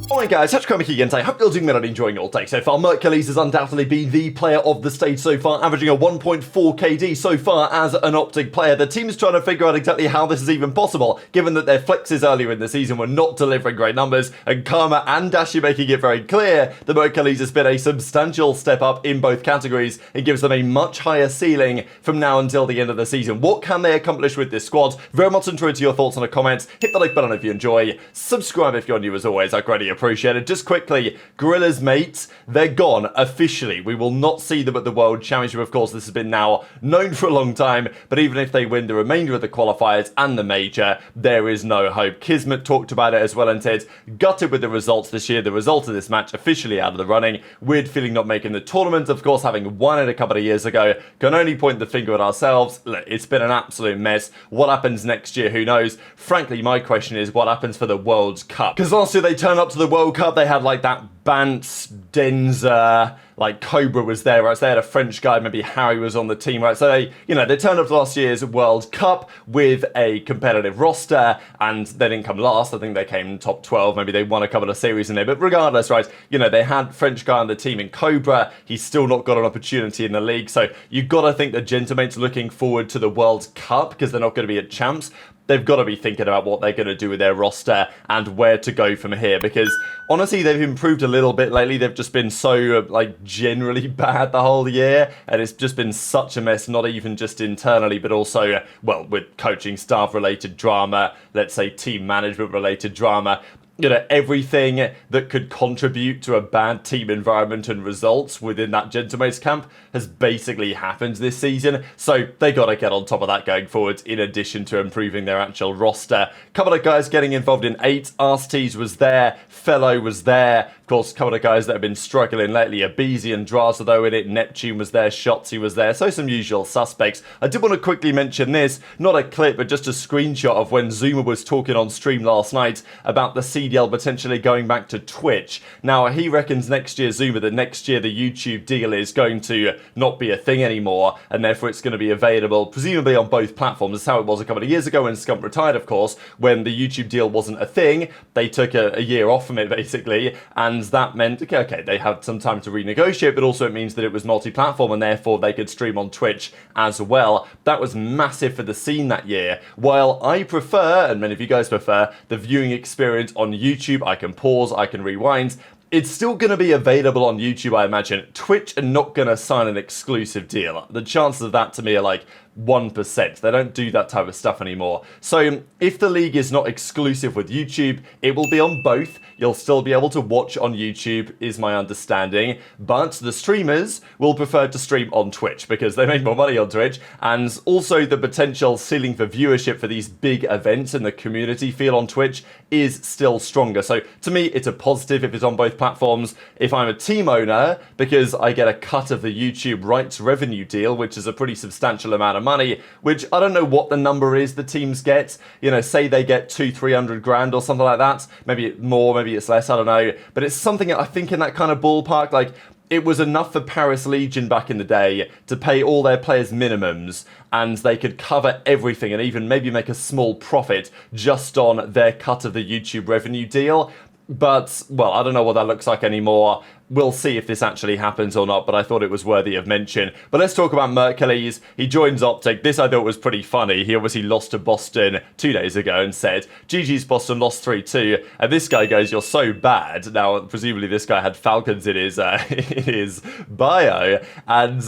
Alright guys, Kremp again. I hope you're doing well and enjoying your day so far. Mercules has undoubtedly been the player of the stage so far, averaging a 1.4 KD so far as an OpTic player. The team's trying to figure out exactly how this is even possible, given that their flexes earlier in the season were not delivering great numbers, and Karma and Dashy making it very clear that Mercules has been a substantial step up in both categories. It gives them a much higher ceiling from now until the end of the season. What can they accomplish with this squad? Very much interested to your thoughts in the comments. Hit the like button if you enjoy. Subscribe if you're new as always. I greatly appreciate it. Just quickly, Gorilla's mates, they're gone officially. We will not see them at the World Championship. Of course, this has been now known for a long time, but even if they win the remainder of the qualifiers and the major, there is no hope. Kismet talked about it as well and said, gutted with the results this year. The result of this match officially out of the running. Weird feeling not making the tournament. Of course, having won it a couple of years ago, can only point the finger at ourselves. Look, it's been an absolute mess. What happens next year? Who knows? Frankly, my question is, what happens for the World Cup? Because last year they turned up to the World Cup, they had like that Bance, Denza, like Cobra was there, right? So they had a French guy, maybe Harry was on the team, right? So they, they turned up to last year's World Cup with a competitive roster, and they didn't come last. I think they came top 12. Maybe they won a couple of series in there. But regardless, right, they had French guy on the team in Cobra. He's still not got an opportunity in the league. So you've got to think the Gentleman's looking forward to the World Cup because they're not going to be at Champs. They've got to be thinking about what they're going to do with their roster and where to go from here, because honestly, they've improved a little bit lately. They've just been so, generally bad the whole year, and it's just been such a mess, not even just internally, but also, with coaching staff-related drama, let's say team management-related drama. Everything that could contribute to a bad team environment and results within that Gentleman's camp has basically happened this season. So they got to get on top of that going forward, in addition to improving their actual roster. A couple of guys getting involved in 8. Thieves was there. FeLo was there. Of course, a couple of guys that have been struggling lately. aBeZy and Drazah, though, in it. Neptune was there. Shotzzy was there. So some usual suspects. I did want to quickly mention this. Not a clip, but just a screenshot of when Zuma was talking on stream last night about the CDL potentially going back to Twitch. Now, he reckons next year, Zuma, that next year the YouTube deal is going to not be a thing anymore, and therefore it's going to be available, presumably on both platforms. That's how it was a couple of years ago when Scump retired, of course, when the YouTube deal wasn't a thing. They took a year off from it, basically, and that meant, okay, they had some time to renegotiate, but also it means that it was multi-platform, and therefore they could stream on Twitch as well. That was massive for the scene that year. While I prefer, and many of you guys prefer, the viewing experience on YouTube, I can pause, I can rewind. It's still going to be available on YouTube, I imagine. Twitch are not going to sign an exclusive deal. The chances of that to me are like 1%. They don't do that type of stuff anymore. So if the league is not exclusive with YouTube, it will be on both. You'll still be able to watch on YouTube, is my understanding. But the streamers will prefer to stream on Twitch because they make more money on Twitch. And also the potential ceiling for viewership for these big events and the community feel on Twitch is still stronger. So to me, it's a positive if it's on both platforms. If I'm a team owner, because I get a cut of the YouTube rights revenue deal, which is a pretty substantial amount of money, which I don't know what the number is the teams get. Say they get 200-300 grand or something like that. Maybe more, maybe it's less, I don't know. But it's something, I think, in that kind of ballpark. Like, it was enough for Paris Legion back in the day to pay all their players minimums, and they could cover everything and even maybe make a small profit just on their cut of the YouTube revenue deal. But, I don't know what that looks like anymore. We'll see if this actually happens or not, but I thought it was worthy of mention. But let's talk about Mercules. He joins OpTic. This I thought was pretty funny. He obviously lost to Boston 2 days ago and said, GG's Boston lost 3-2. And this guy goes, you're so bad. Now, presumably this guy had Falcons in his bio. And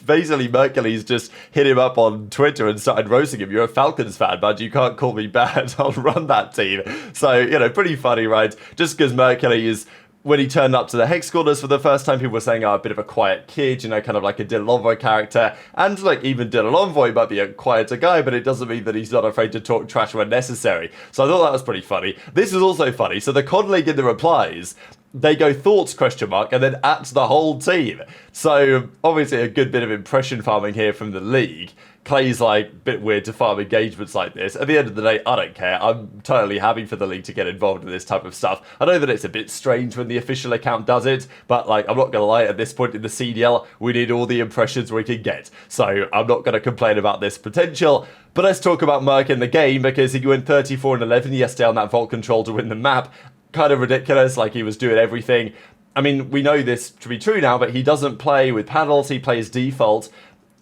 basically Mercules just hit him up on Twitter and started roasting him. You're a Falcons fan, bud. You can't call me bad. I'll run that team. So, pretty funny, right? Just because Mercules, when he turned up to the Hex Quarters for the first time, people were saying, a bit of a quiet kid, kind of like a Dylan Envoy character. And, even Dylan Envoy might be a quieter guy, but it doesn't mean that he's not afraid to talk trash when necessary. So I thought that was pretty funny. This is also funny. So the COD League in the replies, they go thoughts, ? And then at the whole team. So obviously a good bit of impression farming here from the league. Clay's a bit weird to farm engagements like this. At the end of the day, I don't care. I'm totally happy for the league to get involved in this type of stuff. I know that it's a bit strange when the official account does it, but I'm not going to lie, at this point in the CDL, we need all the impressions we can get. So I'm not going to complain about this potential. But let's talk about Merc in the game, because he went 34-11 yesterday on that Vault Control to win the map. kind of ridiculous, like he was doing everything. I mean, we know this to be true now, but he doesn't play with paddles, he plays default.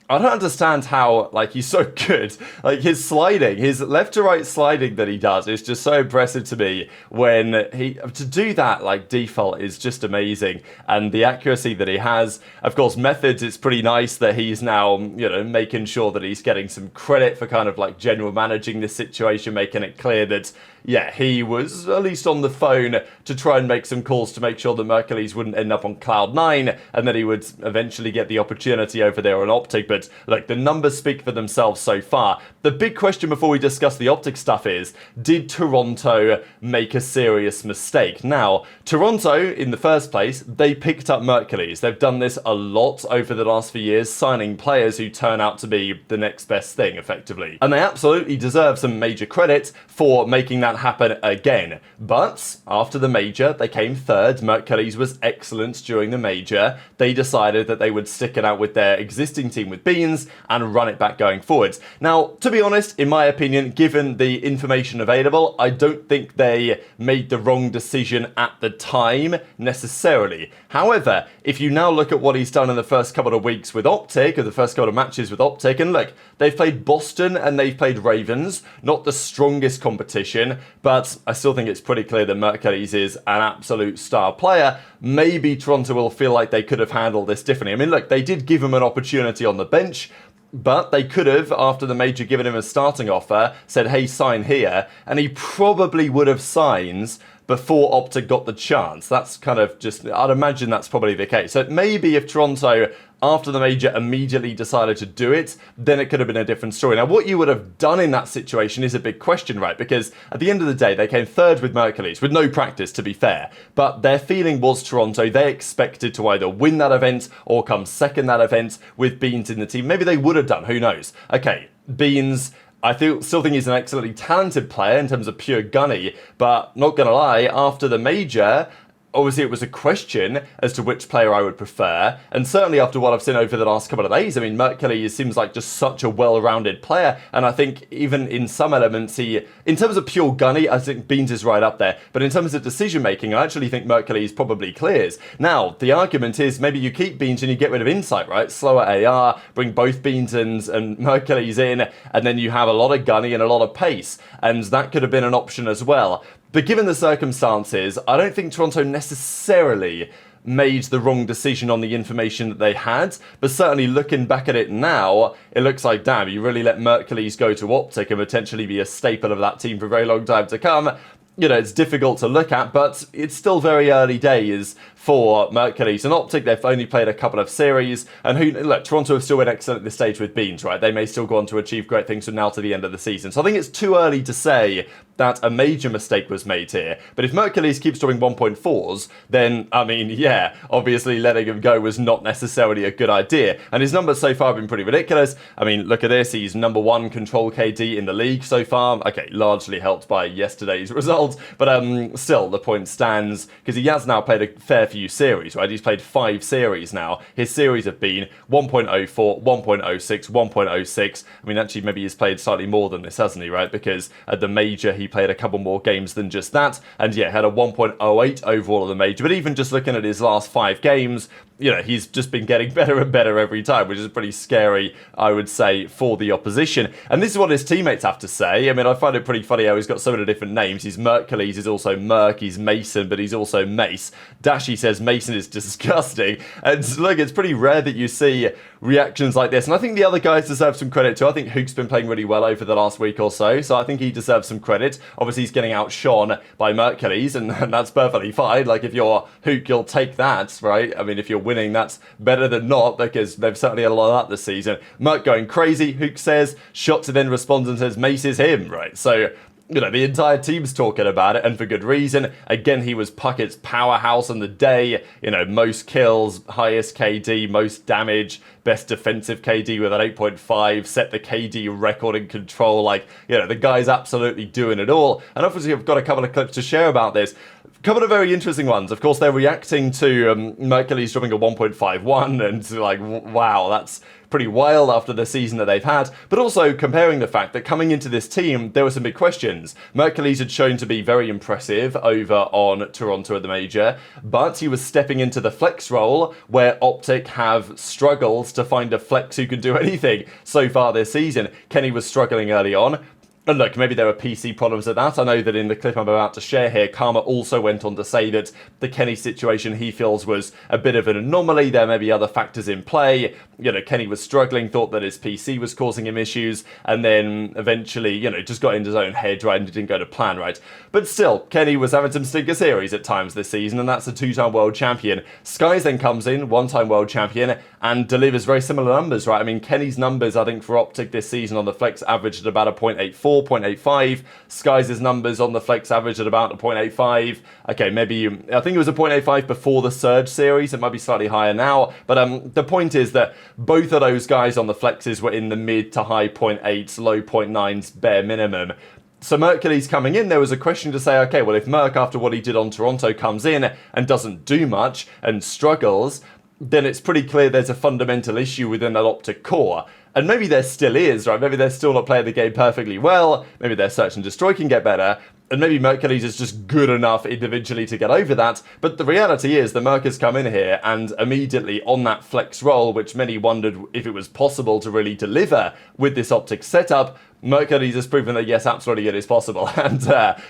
I don't understand how, like, he's so good. Like, his sliding, his left to right sliding that he does is just so impressive to me when to do that, like, default is just amazing. And the accuracy that he has, of course, methods, it's pretty nice that he's now, you know, making sure that he's getting some credit for kind of, like, general managing this situation, making it clear that, yeah, he was at least on the phone to try and make some calls to make sure that Mercules wouldn't end up on Cloud 9 and that he would eventually get the opportunity over there on OpTic. But look, the numbers speak for themselves so far. The big question before we discuss the OpTic stuff is, did Toronto make a serious mistake? Now, Toronto, in the first place, they picked up Mercules. They've done this a lot over the last few years, signing players who turn out to be the next best thing, effectively. And they absolutely deserve some major credit for making that happen again. But after the major, they came third. Mercules was excellent during the major. They decided that they would stick it out with their existing team with Beans and run it back going forwards. Now, to be honest, in my opinion, given the information available, I don't think they made the wrong decision at the time necessarily. However, if you now look at what he's done in the first couple of weeks with OpTic, or the first couple of matches with OpTic, and look, they've played Boston and they've played Ravens, not the strongest competition, but I still think it's pretty clear that Mercules is an absolute star player. Maybe Toronto will feel like they could have handled this differently. I mean, look, they did give him an opportunity on the bench, but they could have, after the major, given him a starting offer, said, hey, sign here, and he probably would have signed before OpTic got the chance. That's kind of just, I'd imagine that's probably the case. So maybe if Toronto, after the major, immediately decided to do it, then it could have been a different story. Now, what you would have done in that situation is a big question, right? Because at the end of the day, they came third with Mercules, with no practice, to be fair. But their feeling was Toronto, they expected to either win that event or come second that event with Beans in the team. Maybe they would have done, who knows? Okay, Beans, I still think he's an excellently talented player in terms of pure gunny, but not gonna lie, after the major, obviously it was a question as to which player I would prefer, and certainly after what I've seen over the last couple of days, I mean, Mercules seems like just such a well-rounded player, and I think even in some elements, in terms of pure gunny, I think Beans is right up there, but in terms of decision-making, I actually think Mercules probably clears. Now, the argument is maybe you keep Beans and you get rid of Insight, right? Slower AR, bring both Beans and Mercules in, and then you have a lot of gunny and a lot of pace, and that could have been an option as well. But given the circumstances, I don't think Toronto necessarily made the wrong decision on the information that they had, but certainly looking back at it now, it looks like, damn, you really let Mercules go to OpTic and potentially be a staple of that team for a very long time to come. You know, it's difficult to look at, but it's still very early days for Mercules and OpTic. They've only played a couple of series, and look, Toronto have still been excellent at this stage with Beans, right? They may still go on to achieve great things from now to the end of the season. So I think it's too early to say that a major mistake was made here. But if Mercules keeps doing 1.4s, then, I mean, yeah, obviously letting him go was not necessarily a good idea. And his numbers so far have been pretty ridiculous. I mean, look at this. He's #1 control KD in the league so far. Okay, largely helped by yesterday's result. But still, the point stands, because he has now played a fair few series, right? He's played 5 series now. His series have been 1.04, 1.06, 1.06. I mean, actually, maybe he's played slightly more than this, hasn't he, right? Because at the major, he played a couple more games than just that. And yeah, had a 1.08 overall of the major. But even just looking at his last 5 games, you know, he's just been getting better and better every time, which is pretty scary, I would say, for the opposition. And this is what his teammates have to say. I mean, I find it pretty funny how he's got so many different names. He's Mercules, he's also Merc, he's Mason, but he's also Mace. Dashy says Mason is disgusting. And look, it's pretty rare that you see reactions like this. And I think the other guys deserve some credit too. I think Huke's been playing really well over the last week or so, so I think he deserves some credit. Obviously, he's getting outshone by Mercules, and that's perfectly fine. Like, if you're Huke, you'll take that, right? I mean, if you're winning, that's better than not, because they've certainly had a lot of that this season. Merc going crazy, Huke says. Shotzzy then responds and says, Mace is him, right? So, you know, the entire team's talking about it, and for good reason. Again, he was Puckett's powerhouse on the day. You know, most kills, highest KD, most damage, best defensive KD with an 8.5, set the KD record in control. Like, you know, the guy's absolutely doing it all. And obviously, I've got a couple of clips to share about this. couple of very interesting ones. Of course, they're reacting to Mercules dropping a 1.51 and like, wow, that's pretty wild after the season that they've had, but also comparing the fact that coming into this team, there were some big questions. Mercules had shown to be very impressive over on Toronto at the Major, but he was stepping into the flex role where OpTic have struggled to find a flex who can do anything so far this season. Kenny was struggling early on. And look, maybe there are PC problems at that. I know that in the clip I'm about to share here, Karma also went on to say that the Kenny situation he feels was a bit of an anomaly. There may be other factors in play. You know, Kenny was struggling, thought that his PC was causing him issues, and then eventually, you know, just got into his own head, right, and it didn't go to plan, right? But still, Kenny was having some stinker series at times this season, and that's a 2-time world champion. Skyz then comes in, 1-time world champion, and delivers very similar numbers, right? I mean, Kenny's numbers, I think, for OpTic this season on the flex averaged at about a 0.84, 0.85. Skyz's numbers on the flex average at about a 0.85. Okay, maybe, I think it was a 0.85 before the Surge series. It might be slightly higher now. But the point is that both of those guys on the flexes were in the mid to high 0.8s, low 0.9s bare minimum. So Mercules coming in, there was a question to say, okay, well, if Merc, after what he did on Toronto, comes in and doesn't do much and struggles, then it's pretty clear there's a fundamental issue within that OpTic core. And maybe there still is, right? Maybe they're still not playing the game perfectly well. Maybe their search and destroy can get better. And maybe Mercules is just good enough individually to get over that. But the reality is the Merc has come in here and immediately on that flex role, which many wondered if it was possible to really deliver with this OpTic setup, Mercules has proven that yes, absolutely it is possible. And,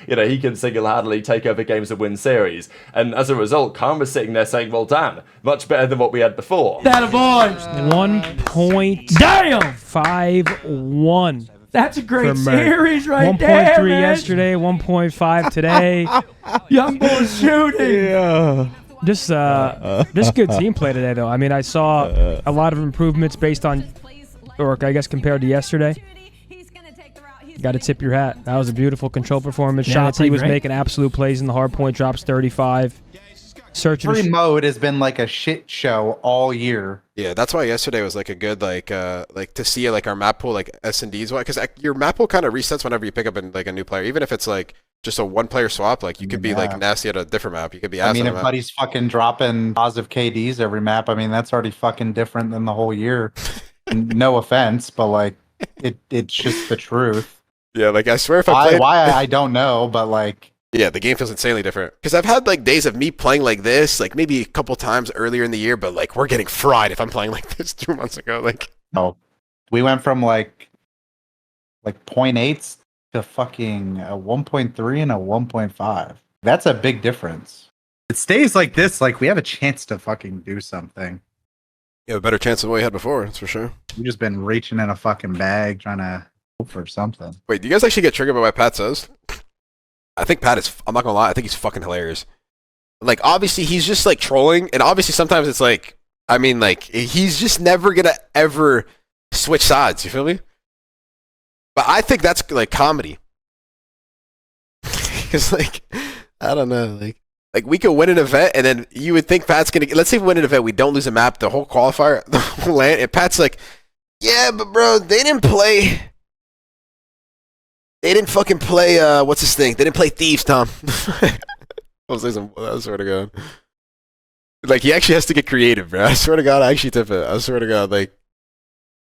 you know, he can single-handedly take over games and win series. And as a result, Karma's sitting there saying, well, damn, much better than what we had before. That a boy! 1.51. That's a great series right there, 1.3 yesterday, 1.5 today. Young boy shooting. Yeah. Just good team play today, though. I mean, I saw a lot of improvements based on, or I guess compared to yesterday. Got to tip your hat. That was a beautiful control performance. Shotzzy was making absolute plays in the hard point, drops 35. Free mode has been like a shit show all year. Yeah, that's why yesterday was like a good like to see like our map pool like S&Ds, because your map pool kind of resets whenever you pick up like a new player, even if it's like just a one-player swap. Like you could be like Nasty at a different map. You could be. I mean, if Buddy's fucking dropping positive KDs every map, I mean that's already fucking different than the whole year. No offense, but like it's just the truth. Yeah, like I swear if I played... Why I don't know, but like... Yeah, the game feels insanely different. Because I've had like days of me playing like this, like maybe a couple times earlier in the year, but like we're getting fried if I'm playing like this 2 months ago. Like, no, we went from like 0.8s to fucking a 1.3 and a 1.5. That's a big difference. It stays like this, like we have a chance to fucking do something. You have a better chance than what we had before, that's for sure. We've just been reaching in a fucking bag trying to hope for something. Wait, do you guys actually get triggered by what Pat says? I think Pat is, I'm not gonna lie, I think he's fucking hilarious. Like, obviously, he's just like trolling, and obviously sometimes it's like, I mean, like, he's just never gonna ever switch sides, you feel me? But I think that's like comedy. Because, like, I don't know, like we could win an event, and then you would think Pat's gonna, let's say we win an event, we don't lose a map, the whole qualifier, the whole land, and Pat's like, yeah, but bro, they didn't fucking play, what's this thing? They didn't play Thieves, Tom. I swear to God. Like, he actually has to get creative, bro. I swear to God, I actually tip it. I swear to God, like,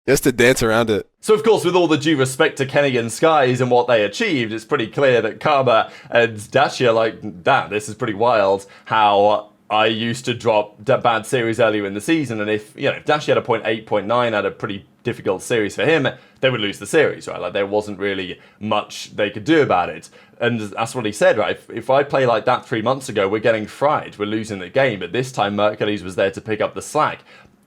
he has to dance around it. So, of course, with all the due respect to Kenny and Skyz and what they achieved, it's pretty clear that Karma and Dashy are like, damn, this is pretty wild how I used to drop bad series earlier in the season, and if, you know, if Dashy had a 0.8, 0.9, had a pretty difficult series for him, they would lose the series, right? Like, there wasn't really much they could do about it. And that's what he said, right? If I play like that 3 months ago, we're getting fried, we're losing the game, but this time Mercules was there to pick up the slack.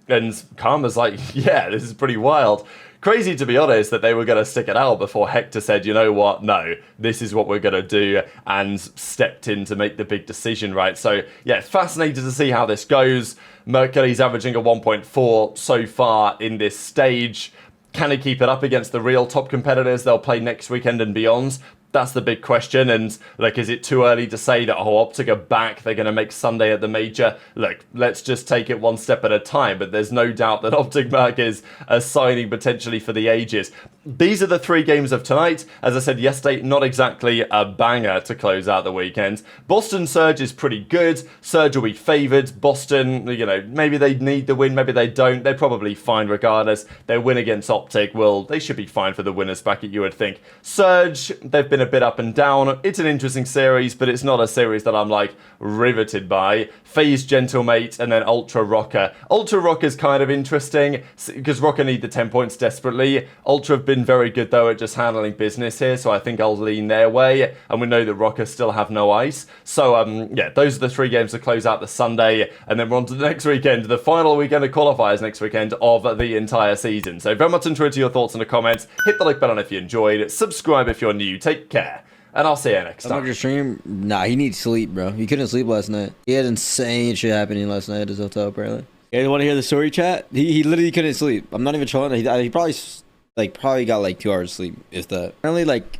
And Karma's like, yeah, this is pretty wild. Crazy, to be honest, that they were going to stick it out before Hector said, you know what, no, this is what we're going to do, and stepped in to make the big decision, right? So, yeah, fascinated to see how this goes. Mercules averaging a 1.4 so far in this stage. Can he keep it up against the real top competitors they'll play next weekend and beyond? That's the big question. And look, is it too early to say that OpTic are back? They're going to make Sunday at the major. Look, let's just take it one step at a time. But there's no doubt that OpTic Mack is a signing potentially for the ages. These are the 3 games of tonight. As I said yesterday, not exactly a banger to close out the weekend. Boston Surge is pretty good. Surge will be favoured. Boston, you know, maybe they need the win, maybe they don't. They're probably fine regardless. Their win against OpTic, well, they should be fine for the winners bracket, you would think. Surge, they've been a bit up and down. It's an interesting series, but it's not a series that I'm like riveted by. FaZe Gentlemate and then Ultra Rocker. Ultra Rocker's kind of interesting because Rocker need the 10 points desperately. Ultra have been very good though at just handling business here, so I think I'll lean their way. And we know that Rocker still have no ice. So yeah, those are the 3 games to close out the Sunday, and then we're on to the next weekend, the final weekend of qualifiers next weekend of the entire season. So very much enjoyed your thoughts in the comments. Hit the like button if you enjoyed. Subscribe if you're new. Take care. And I'll see you next time. Your stream? Nah, he needs sleep, bro. He couldn't sleep last night. He had insane shit happening last night at his hotel, apparently. You guys want to hear the story, chat? He literally couldn't sleep. I'm not even trolling. He probably got like 2 hours of sleep, if that. Apparently, like,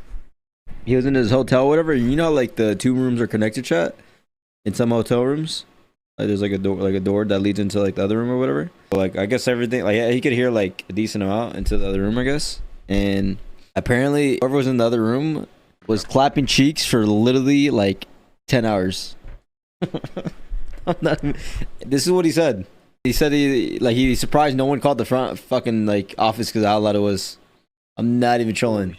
he was in his hotel, whatever. You know, like the 2 rooms are connected, chat. In some hotel rooms, like, there's like a door that leads into like the other room or whatever. But, like, I guess everything, like, he could hear like a decent amount into the other room, I guess. And apparently, whoever was in the other room was clapping cheeks for literally like 10 hours. This is what he said. He said he's surprised no one called the front fucking like office because how loud it was. I'm not even trolling.